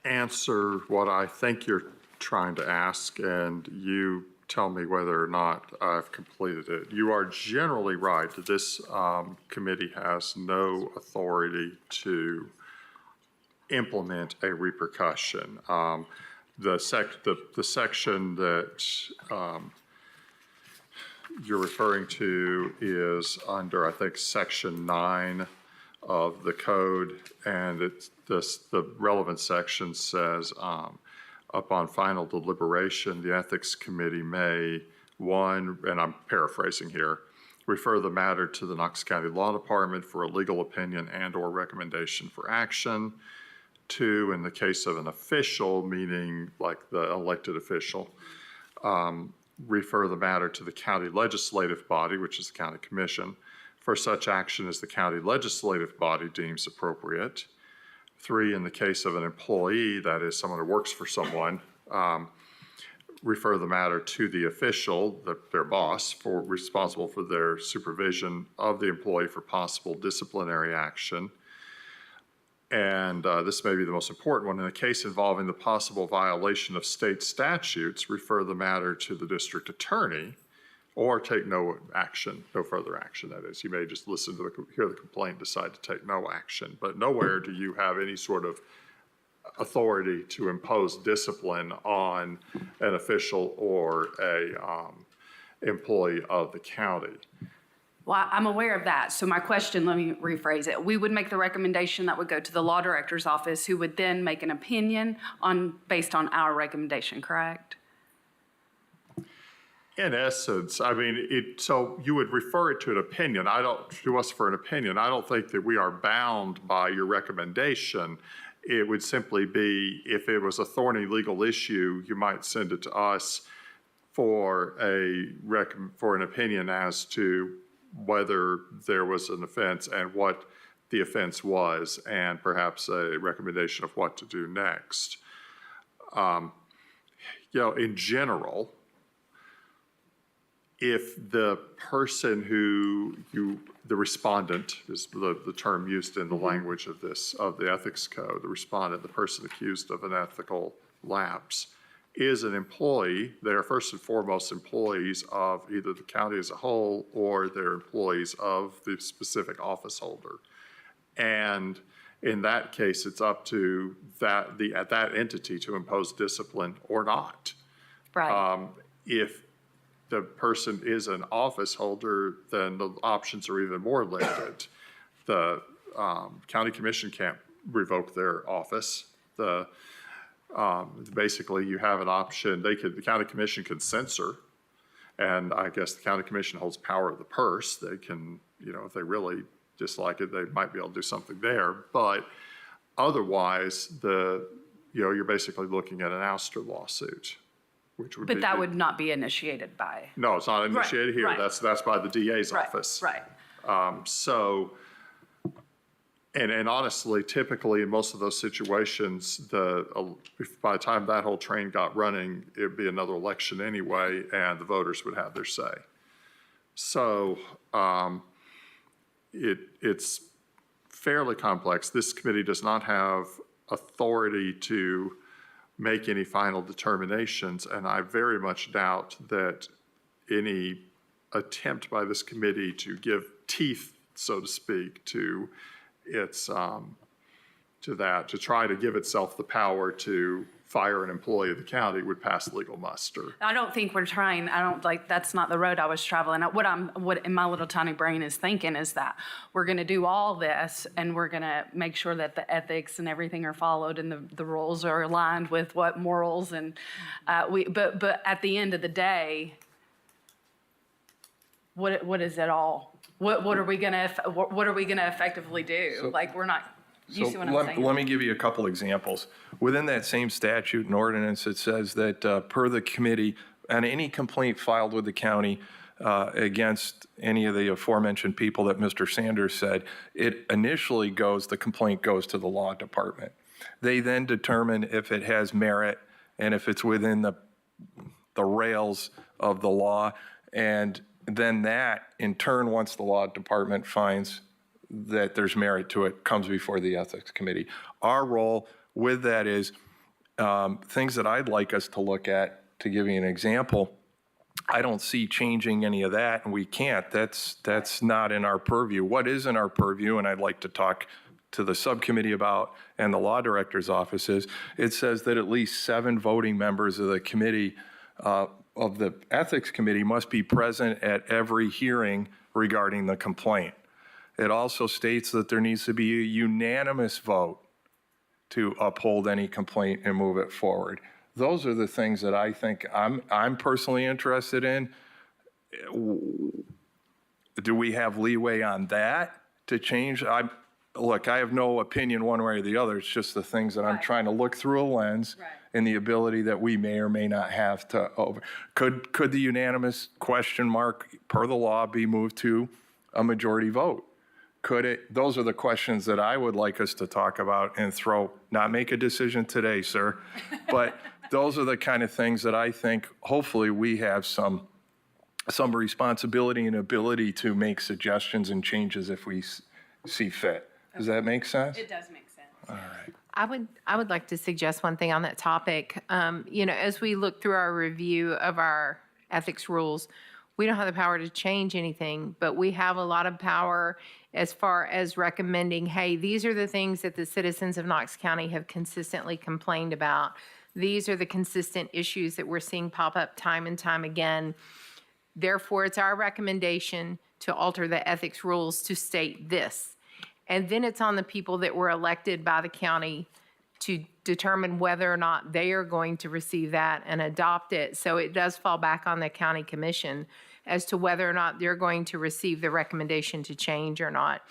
answer what I think you're trying to ask, and you tell me whether or not I've completed it. You are generally right that this committee has no authority to implement a repercussion. The section that you're referring to is under, I think, Section 9 of the code, and the relevant section says, upon final deliberation, the Ethics Committee may, 1, and I'm paraphrasing here, refer the matter to the Knox County Law Department for a legal opinion and/or recommendation for action. 2, in the case of an official, meaning like the elected official, refer the matter to the county legislative body, which is the county commission, for such action as the county legislative body deems appropriate. 3, in the case of an employee, that is someone who works for someone, refer the matter to the official, their boss, responsible for their supervision of the employee for possible disciplinary action. And this may be the most important one. In a case involving the possible violation of state statutes, refer the matter to the district attorney or take no action, no further action, that is. You may just listen to hear the complaint, decide to take no action, but nowhere do you have any sort of authority to impose discipline on an official or a employee of the county. Well, I'm aware of that. So my question, let me rephrase it. We would make the recommendation that would go to the law director's office, who would then make an opinion based on our recommendation, correct? In essence, I mean, so you would refer it to an opinion. To us for an opinion. I don't think that we are bound by your recommendation. It would simply be, if it was a thorny legal issue, you might send it to us for an opinion as to whether there was an offense and what the offense was, and perhaps a recommendation of what to do next. In general, if the person the respondent is the term used in the language of the ethics code, the respondent, the person accused of an ethical lapse, is an employee, they are first and foremost employees of either the county as a whole or they're employees of the specific office holder. And in that case, it's up to that entity to impose discipline or not. Right. If the person is an office holder, then the options are even more limited. The county commission can't revoke their office. Basically, you have an option. The county commission can censor, and I guess the county commission holds power of the purse. They can, if they really dislike it, they might be able to do something there. But otherwise, you're basically looking at an ouster lawsuit. But that would not be initiated by. No, it's not initiated here. Right. That's by the DA's office. Right. And honestly, typically in most of those situations, by the time that whole train got running, it'd be another election anyway, and the voters would have their say. So it's fairly complex. This committee does not have authority to make any final determinations, and I very much doubt that any attempt by this committee to give teeth, so to speak, to its to try to give itself the power to fire an employee of the county would pass legal muster. I don't think we're trying. That's not the road I was traveling. What in my little tiny brain is thinking is that we're going to do all this and we're going to make sure that the ethics and everything are followed and the rules are aligned with what morals and but at the end of the day, what is it all? What are we gonna effectively do? We're not. You see what I'm saying? Let me give you a couple examples. Within that same statute and ordinance, it says that per the committee, on any complaint filed with the county against any of the aforementioned people that Mr. Sanders said, the complaint goes to the law department. They then determine if it has merit and if it's within the rails of the law, and then that, in turn, once the law department finds that there's merit to it, comes before the ethics committee. Our role with that is things that I'd like us to look at. To give you an example, I don't see changing any of that, and we can't. That's not in our purview. What is in our purview, and I'd like to talk to the subcommittee about, and the law director's office is, it says that at least 7 voting members of the committee of the ethics committee must be present at every hearing regarding the complaint. It also states that there needs to be a unanimous vote to uphold any complaint and move it forward. Those are the things that I think I'm personally interested in. Do we have leeway on that to change? Look, I have no opinion one way or the other. It's just the things that I'm trying to look through a lens and the ability that we may or may not have to over. Could the unanimous question mark per the law be moved to a majority vote? Could it? Those are the questions that I would like us to talk about and not make a decision today, sir. But those are the kind of things that I think hopefully we have some responsibility and ability to make suggestions and changes if we see fit. Does that make sense? It does make sense. All right. I would like to suggest one thing on that topic. As we look through our review of our ethics rules, we don't have the power to change anything, but we have a lot of power as far as recommending, hey, these are the things that the citizens of Knox County have consistently complained about. These are the consistent issues that we're seeing pop up time and time again. Therefore, it's our recommendation to alter the ethics rules to state this. And then it's on the people that were elected by the county to determine whether or not they are going to receive that and adopt it. So it does fall back on the county commission as to whether or not they're going to receive the recommendation to change or not.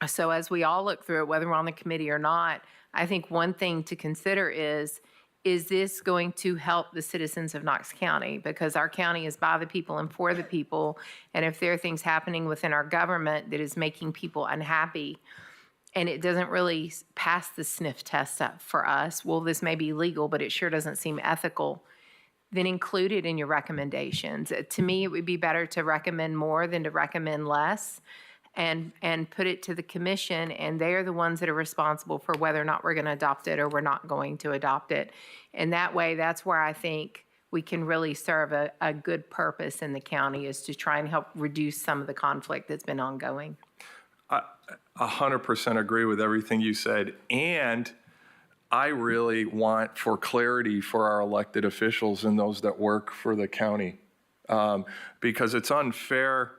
So as we all look through it, whether we're on the committee or not, I think one thing to consider is this going to help the citizens of Knox County? Because our county is by the people and for the people. And if there are things happening within our government that is making people unhappy, and it doesn't really pass the sniff test up for us, well, this may be legal, but it sure doesn't seem ethical, then include it in your recommendations. To me, it would be better to recommend more than to recommend less, and put it to the commission, and they're the ones that are responsible for whether or not we're going to adopt it or we're not going to adopt it. And that way, that's where I think we can really serve a good purpose in the county, is to try and help reduce some of the conflict that's been ongoing. 100% agree with everything you said. And I really want for clarity for our elected officials and those that work for the county. Because it's unfair.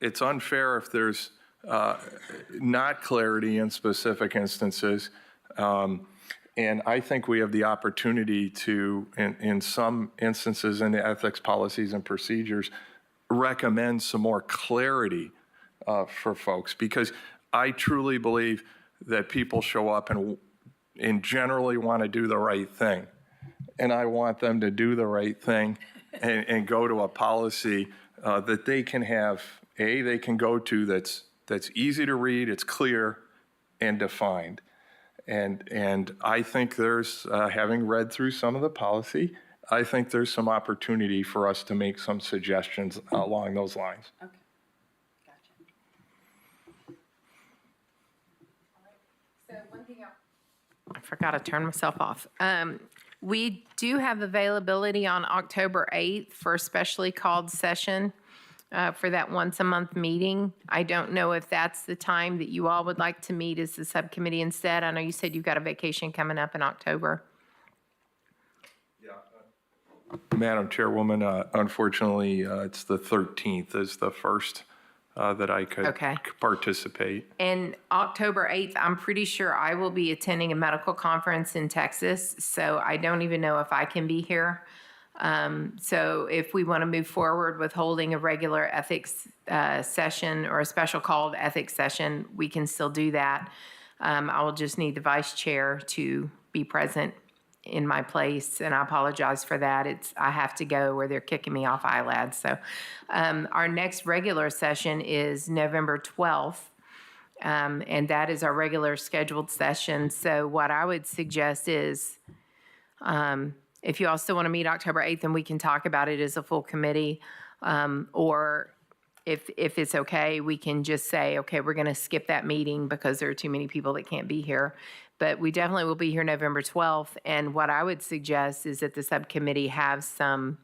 It's unfair if there's not clarity in specific instances. And I think we have the opportunity to, in some instances in the ethics policies and procedures, recommend some more clarity for folks, because I truly believe that people show up and generally want to do the right thing. And I want them to do the right thing and go to a policy that they can have, they can go to that's easy to read, it's clear and defined. And I think there's, having read through some of the policy, I think there's some opportunity for us to make some suggestions along those lines. Okay. I forgot to turn myself off. We do have availability on October 8th for a specially called session for that once-a-month meeting. I don't know if that's the time that you all would like to meet as the subcommittee instead. I know you said you've got a vacation coming up in October. Madam Chairwoman, unfortunately, it's the 13th is the first that I could participate. And October 8th, I'm pretty sure I will be attending a medical conference in Texas, so I don't even know if I can be here. So if we want to move forward with holding a regular ethics session or a special called ethics session, we can still do that. I will just need the vice chair to be present in my place, and I apologize for that. I have to go where they're kicking me off ILAD. So our next regular session is November 12th, and that is our regular scheduled session. So what I would suggest is, if you all still want to meet October 8th, then we can talk about it as a full committee, or if it's okay, we can just say, okay, we're going to skip that meeting because there are too many people that can't be here. But we definitely will be here November 12th. And what I would suggest is that the subcommittee have some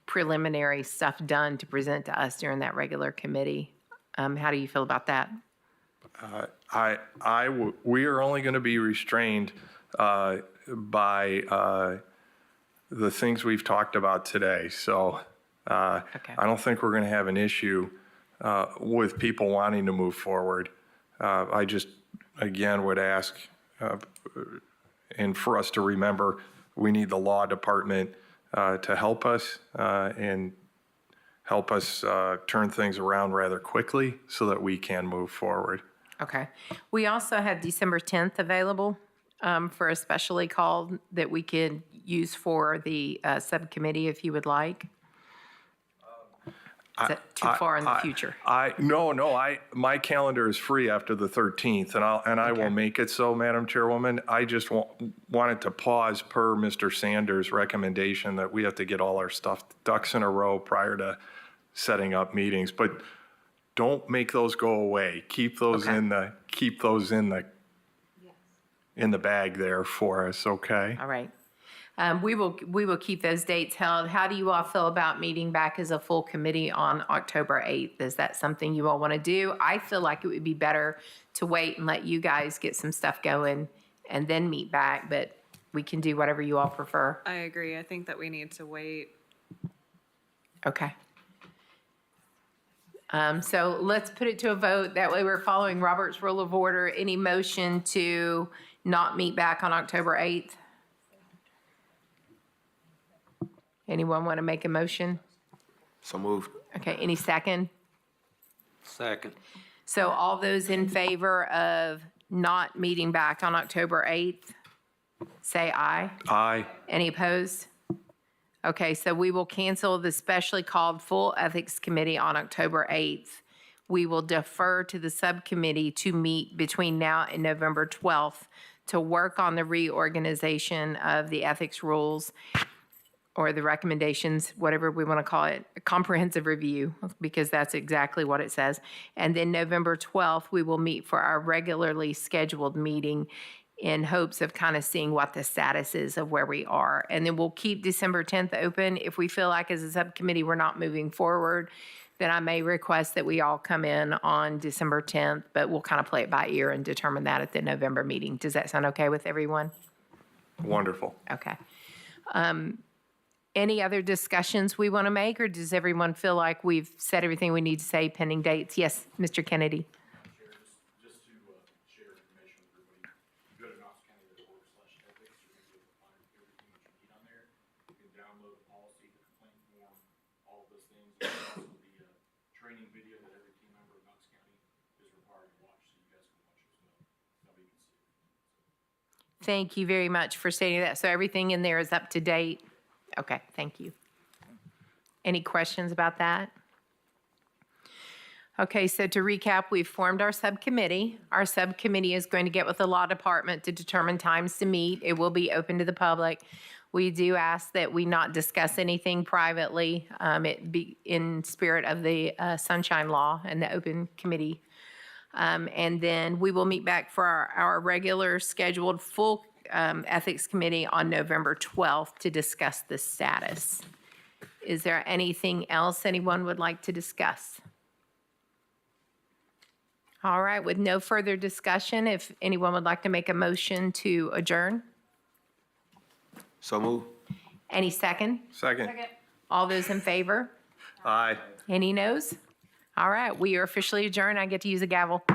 preliminary stuff done to present to us during that regular committee. How do you feel about that? We are only going to be restrained by the things we've talked about today. So I don't think we're going to have an issue with people wanting to move forward. I just, again, would ask, and for us to remember, we need the law department to help us and help us turn things around rather quickly so that we can move forward. Okay. We also have December 10th available for a specially called that we could use for the subcommittee if you would like. Is that too far in the future? No. My calendar is free after the 13th, and I will make it so, Madam Chairwoman. I just wanted to pause per Mr. Sanders' recommendation that we have to get all our ducks in a row prior to setting up meetings. But don't make those go away. Keep those in the bag there for us. Okay. All right. We will keep those dates held. How do you all feel about meeting back as a full committee on October 8th? Is that something you all want to do? I feel like it would be better to wait and let you guys get some stuff going and then meet back, but we can do whatever you all prefer. I agree. I think that we need to wait. Okay. So let's put it to a vote. That way we're following Robert's Rule of Order. Any motion to not meet back on October 8th? Anyone want to make a motion? So moved. Okay, any second? Second. So all those in favor of not meeting back on October 8th, say aye. Aye. Any opposed? Okay, so we will cancel the specially called full Ethics Committee on October 8th. We will defer to the subcommittee to meet between now and November 12th to work on the reorganization of the ethics rules or the recommendations, whatever we want to call it, a comprehensive review, because that's exactly what it says. And then November 12th, we will meet for our regularly scheduled meeting in hopes of kind of seeing what the status is of where we are. And then we'll keep December 10th open. If we feel like as a subcommittee we're not moving forward, then I may request that we all come in on December 10th, but we'll kind of play it by ear and determine that at the November meeting. Does that sound okay with everyone? Wonderful. Okay. Any other discussions we want to make, or does everyone feel like we've said everything we need to say pending dates? Yes, Mr. Kennedy. Just to share information with everybody, you go to knoxcounty.org/ethics, you're going to be able to find everything that you need on there. You can download the policy, the complaint form, all of those things. There's also the training video that every team member of Knox County is required to watch, so you guys can watch as well. Nobody can see it. Thank you very much for stating that. So everything in there is up to date? Okay, thank you. Any questions about that? Okay, so to recap, we've formed our subcommittee. Our subcommittee is going to get with the law department to determine times to meet. It will be open to the public. We do ask that we not discuss anything privately. It be in spirit of the Sunshine Law and the open committee. And then we will meet back for our regular scheduled full Ethics Committee on November 12th to discuss the status. Is there anything else anyone would like to discuss? All right, with no further discussion, if anyone would like to make a motion to adjourn? So moved. Any second? Second. All those in favor? Aye. Any noes? All right, we are officially adjourned. I get to use a gavel.